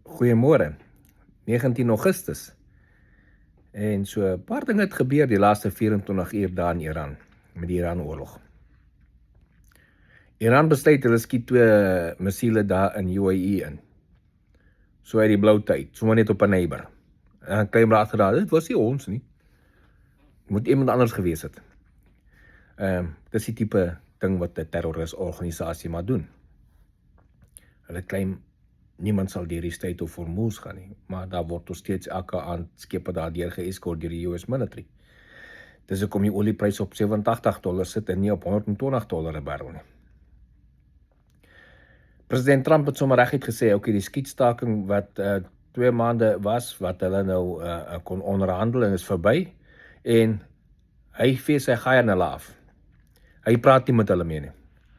Goeiemôre, 19 Augustus. En so 'n paar dinge het gebeur die laaste 24 uur daar in Iran, met die Iran-oorlog. Iran besluit hulle skiet 2 missiele daar in UAE in. So uit die blou tyd, sommer net op 'n neighbor. En kry maar agter dit was nie ons nie. Moet iemand anders gewees het. Dis die tipe ding wat 'n terrorisorganisasie maar doen. Hulle claim niemand sal deur die Strait of Hormuz gaan nie, maar daar word nog steeds elke aand skepe daardeur geëskort deur die US military. Dis hoekom die oliepryse op $87 sit en nie op $120 'n barrel nie. President Trump het sommer reguit gesê, die skietstaking wat 2 maande was, wat hulle nou kon onderhandel en is verby, en hy vee sy gaai aan hulle af. Hy praat nie met hulle meer nie.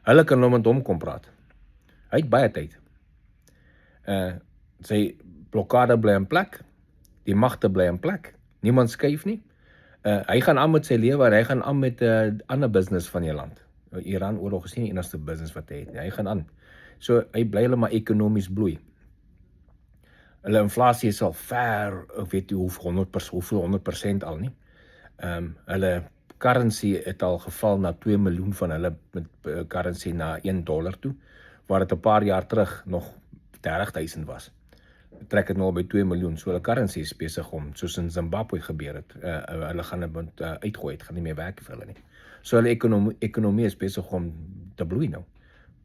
Hulle kan nou met hom kom praat. Hy het baie tyd. Sy blokkade bly in plek, die magte bly in plek, niemand skuif nie. Hy gaan aan met sy lewe en hy gaan aan met ander business van die land. Iran oorlog is nie die enigste business wat hy het nie, hy gaan aan. So hy bly hulle maar ekonomies bloei. Hulle inflasie is al ver, ek weet nie hoeveel 100% al nie. Hulle currency het al geval na 2 miljoen van hulle met currency na $1 toe, waar dit 'n paar jaar terug nog 30,000 was. Trek het nou al by 2 miljoen, so hulle currency is besig om, soos in Zimbabwe gebeur het, hulle gaan dit uitgooi, het gaan nie meer werk vir hulle nie. So hulle ekonomie is besig om te bloei nou,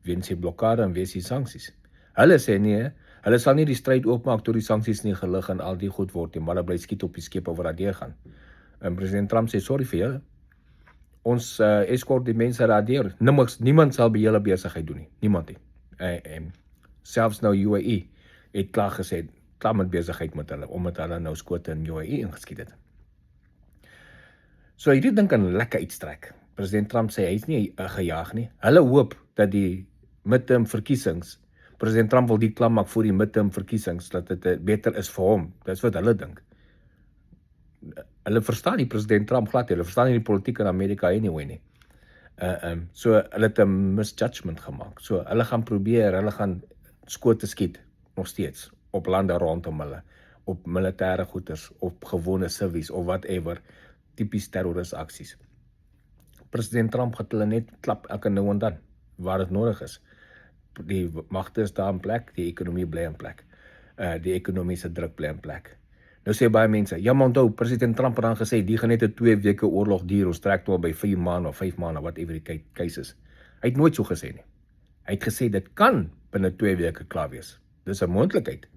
weens die blokkade en weens die sanksies. Hulle sê nee, hulle sal nie die stryd oopmaak tot die sanksies nie gelig en al die goed word nie, maar hulle bly skiet op die skepe waar daar deur gaan. En president Trump sê, sorry vir julle, ons eskort die mense daar deur, niemand sal by julle besigheid doen nie, niemand nie. Selfs nou UAE het klaar met besigheid met hulle, omdat hulle nou skote in UAE ingeskiet het. So hierdie ding kan lekker uitstrek. President Trump sê hy is nie gejaag nie. Hulle hoop dat die midterm verkiesings, president Trump wil die klam maak voor die midterm verkiesings, dat dit beter is vir hom. Dis wat hulle dink. Hulle verstaan nie president Trump glad nie, hulle verstaan nie die politiek in Amerika anyway nie. So hulle het 'n misjudgment gemaak. So hulle gaan skote skiet, nog steeds, op lande rondom hulle, op militêre goeders, op gewone civies, of whatever, tipies terrorisaksies. President Trump gaat hulle net klap elke nou en dan, waar dit nodig is. Die magte is daar in plek, die ekonomie bly in plek. Die ekonomiese druk bly in plek. Nou sê baie mense, ja maar onthou, president Trump het dan gesê, die gaan net 'n 2 weke oorlog duur, ons trek toe by 4 maande of 5 maande, whatever die case is. Hy het nooit so gesê nie. Hy het gesê, dit kan binne 2 weke klaar wees. Dis 'n moontlikheid.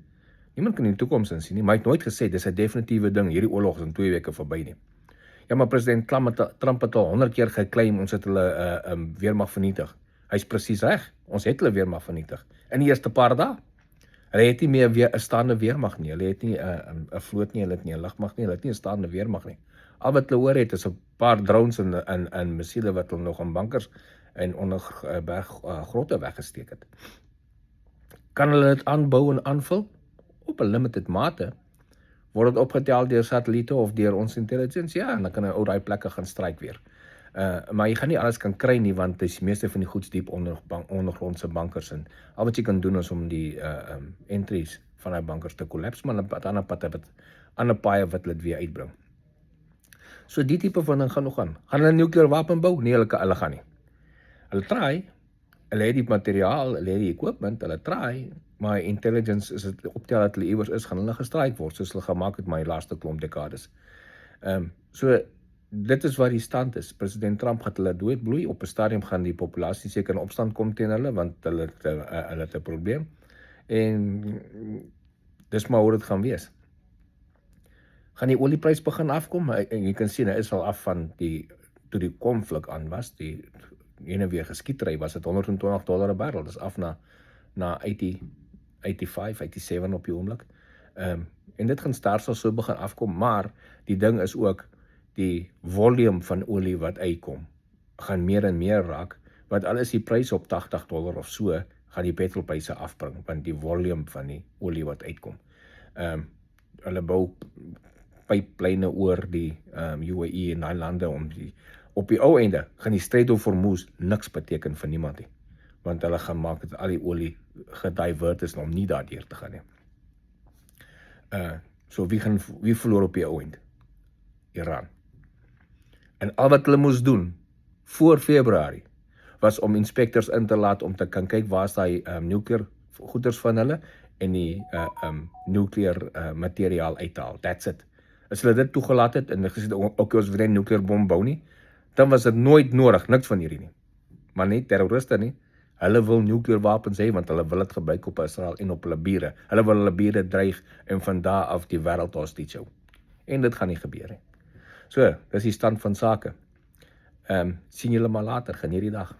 Niemand kan in die toekoms insien nie, maar hy het nooit gesê, dis 'n definitiewe ding, hierdie oorlog is in 2 weke verby nie. Ja, maar president Trump het al 100 keer geclaim, ons het hulle weermag vernietig. Hy is presies reg, ons het hulle weermag vernietig. In die eerste paar dae. Hulle het nie meer 'n staande weermag nie, hulle het nie 'n vloot nie, hulle het nie 'n lugmag nie, hulle het nie 'n staande weermag nie. Al wat hulle hoor het is 'n paar drones en missiele wat hulle nog in bankers en onder grotte weggesteek het. Kan hulle dit aanbou en aanvul? Op 'n limited mate. Word dit opgetel deur satelliete of deur ons intelligence? Ja, en dan kan hy daai plekke gaan stryk weer. Maar jy gaan nie alles kan kry nie, want die meeste van die goeds diep ondergrondse bankers en al wat jy kan doen is om die entries van die bankers te kollaps, maar ander paaie wat hulle weer uitbring. So die tipe van ding gaan nog aan. Gaan hulle 'n nuclear wapen bou? Nee, hulle gaan nie. Hulle try, hulle het die materiaal, hulle het die equipment, hulle try, maar intelligence is dit optel dat hulle iewers is, gaan hulle gestryk word, soos hulle gemaak het my laaste klomp dekades. So dit is waar die stand is. President Trump gaat hulle doodbloei, op 'n stadium gaan die populasie seker in opstand kom teen hulle, want hulle het 'n probleem, en dis maar hoe dit gaan wees. Gaan die olieprys begin afkom? En jy kan sien, hy is al af van toe die konflik aan was, die ene weer geskietery was, het $120 'n barrel, dis af na 80, 85, 87 op die oomblik. En dit gaan staarsel so begin afkom, maar die ding is ook, die volume van olie wat uitkom, gaan meer en meer raak, want al is die prys op $80 of so, gaan die petrolpryse afbring, want die volume van die olie wat uitkom. Hulle bou pyplyne oor die UAE en die lande op die ou einde, gaan die Strait of Hormuz niks beteken vir niemand nie, want hulle gaan maak dat al die olie gedivert is om nie daardeur te gaan nie. So wie verloor op die oomblik? Iran. En al wat hulle moes doen voor Februarie was om inspectors in te laat om te kan kyk waar is daai nuclear goeders van hulle en die nuclear materiaal uithaal. That's it. As hulle dit toegelaat het en gesê okay, ons wil nie nuclear bom bou nie, dan was dit nooit nodig, niks van hierdie nie. Maar nie terroriste nie. Hulle wil nuclear wapens hê want hulle wil dit gebruik op Israel en op hulle bure. Hulle wil hulle bure dreig en van daar af die wêreld hostage hou. En dit gaan nie gebeur nie. So, dis die stand van sake. Sien julle maar later, geniet die dag.